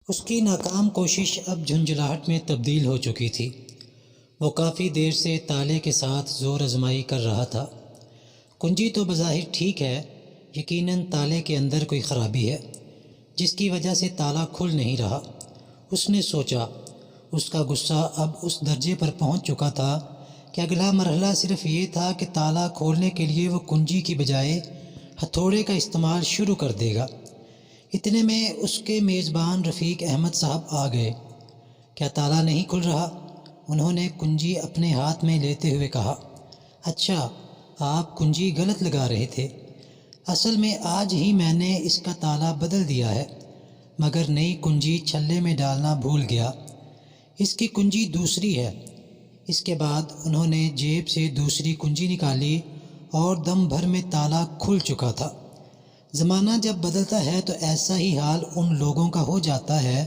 اس کی ناکام کوشش اب جھنجھلاہٹ میں تبدیل ہو چکی تھی۔ وہ کافی دیر سے تالے کے ساتھ زور آزمائی کر رہا تھا۔ کنجی تو بظاہر ٹھیک ہے، یقیناً تالے کے اندر کوئی خرابی ہے جس کی وجہ سے تالا کھل نہیں رہا۔ اس نے سوچا۔ اس کا غصہ اب اس درجے پر پہنچ چکا تھا کہ اگلا مرحلہ صرف یہ تھا کہ تالا کھولنے کے لیے وہ کنجی کی بجائے ہتھوڑے کا استعمال شروع کر دے گا۔ اتنے میں اس کے میزبان رفیق احمد صاحب آ گئے۔ کیا تالا نہیں کھل رہا؟ انہوں نے کنجی اپنے ہاتھ میں لیتے ہوئے کہا۔ اچھا، آپ کنجی غلط لگا رہے تھے۔ اصل میں آج ہی میں نے اس کا تالا بدل دیا ہے، مگر نئی کنجی چھلے میں ڈالنا بھول گیا۔ اس کی کنجی دوسری ہے۔ اس کے بعد انہوں نے جیب سے دوسری کنجی نکالی اور دم بھر میں تالا کھل چکا تھا۔ زمانہ جب بدلتا ہے تو ایسا ہی حال ان لوگوں کا ہو جاتا ہے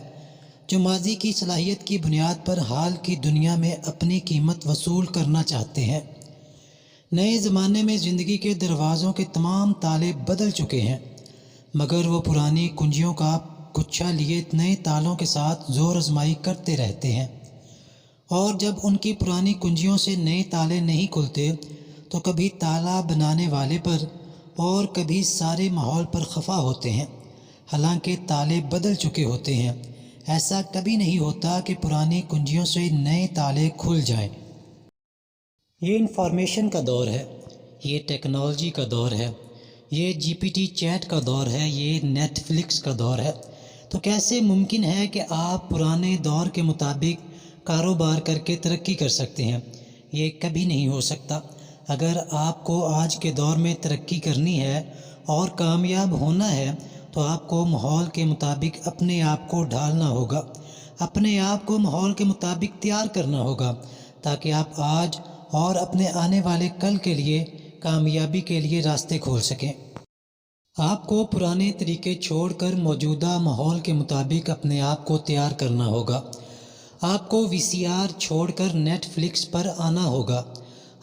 جو ماضی کی صلاحیت کی بنیاد پر حال کی دنیا میں اپنی قیمت وصول کرنا چاہتے ہیں۔ نئے زمانے میں زندگی کے دروازوں کے تمام تالے بدل چکے ہیں، مگر وہ پرانی کنجیوں کا گچھا لیے نئے تالوں کے ساتھ زور آزمائی کرتے رہتے ہیں، اور جب ان کی پرانی کنجیوں سے نئے تالے نہیں کھلتے تو کبھی تالا بنانے والے پر اور کبھی سارے ماحول پر خفا ہوتے ہیں، حالانکہ تالے بدل چکے ہوتے ہیں۔ ایسا کبھی نہیں ہوتا کہ پرانی کنجیوں سے نئے تالے کھل جائیں۔ یہ انفارمیشن کا دور ہے، یہ ٹیکنالوجی کا دور ہے، یہ جی پی ٹی چیٹ کا دور ہے، یہ نیٹ فلکس کا دور ہے۔ تو کیسے ممکن ہے کہ آپ پرانے دور کے مطابق کاروبار کر کے ترقی کر سکتے ہیں؟ یہ کبھی نہیں ہو سکتا۔ اگر آپ کو آج کے دور میں ترقی کرنی ہے اور کامیاب ہونا ہے تو آپ کو ماحول کے مطابق اپنے آپ کو ڈھالنا ہوگا، اپنے آپ کو ماحول کے مطابق تیار کرنا ہوگا، تاکہ آپ آج اور اپنے آنے والے کل کے لیے کامیابی کے لیے راستے کھول سکیں۔ آپ کو پرانے طریقے چھوڑ کر موجودہ ماحول کے مطابق اپنے آپ کو تیار کرنا ہوگا۔ آپ کو وی سی آر چھوڑ کر نیٹ فلکس پر آنا ہوگا۔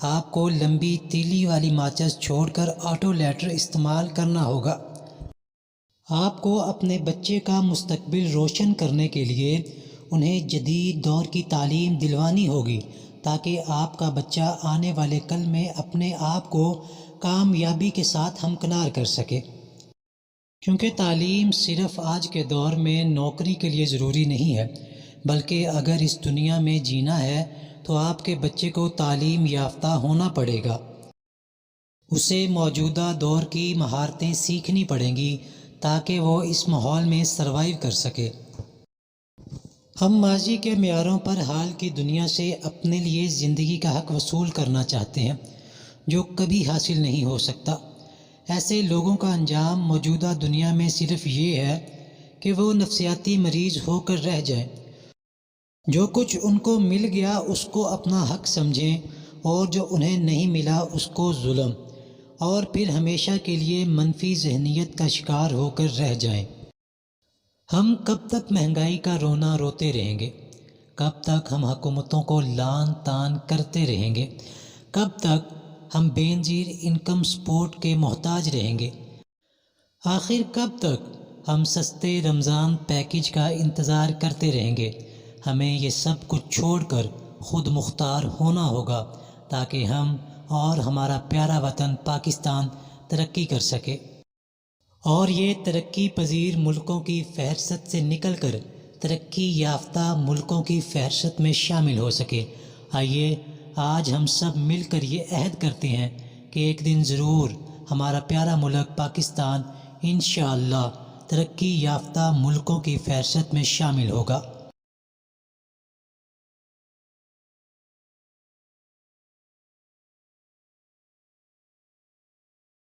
آپ کو لمبی تیلی والی ماچس چھوڑ کر آٹو لیٹر استعمال کرنا ہوگا۔ آپ کو اپنے بچے کا مستقبل روشن کرنے کے لیے انہیں جدید دور کی تعلیم دلوانی ہوگی، تاکہ آپ کا بچہ آنے والے کل میں اپنے آپ کو کامیابی کے ساتھ ہمکنار کر سکے۔ کیونکہ تعلیم صرف آج کے دور میں نوکری کے لیے ضروری نہیں ہے، بلکہ اگر اس دنیا میں جینا ہے تو آپ کے بچے کو تعلیم یافتہ ہونا پڑے گا۔ اسے موجودہ دور کی مہارتیں سیکھنی پڑیں گی تاکہ وہ اس ماحول میں سروائیو کر سکے۔ ہم ماضی کے معیاروں پر حال کی دنیا سے اپنے لیے زندگی کا حق وصول کرنا چاہتے ہیں، جو کبھی حاصل نہیں ہو سکتا۔ ایسے لوگوں کا انجام موجودہ دنیا میں صرف یہ ہے کہ وہ نفسیاتی مریض ہو کر رہ جائیں۔ جو کچھ ان کو مل گیا اس کو اپنا حق سمجھیں، اور جو انہیں نہیں ملا اس کو ظلم، اور پھر ہمیشہ کے لیے منفی ذہنیت کا شکار ہو کر رہ جائیں۔ ہم کب تک مہنگائی کا رونا روتے رہیں گے؟ کب تک ہم حکومتوں کو لعن طعن کرتے رہیں گے؟ کب تک ہم بے نظیر انکم سپورٹ کے محتاج رہیں گے؟ آخر کب تک ہم سستے رمضان پیکج کا انتظار کرتے رہیں گے؟ ہمیں یہ سب کچھ چھوڑ کر خود مختار ہونا ہوگا تاکہ ہم اور ہمارا پیارا وطن پاکستان ترقی کر سکے، اور یہ ترقی پذیر ملکوں کی فہرست سے نکل کر ترقی یافتہ ملکوں کی فہرست میں شامل ہو سکے۔ آئیے آج ہم سب مل کر یہ عہد کرتے ہیں کہ ایک دن ضرور ہمارا پیارا ملک پاکستان انشاءاللہ ترقی یافتہ ملکوں کی فہرست میں شامل ہوگا۔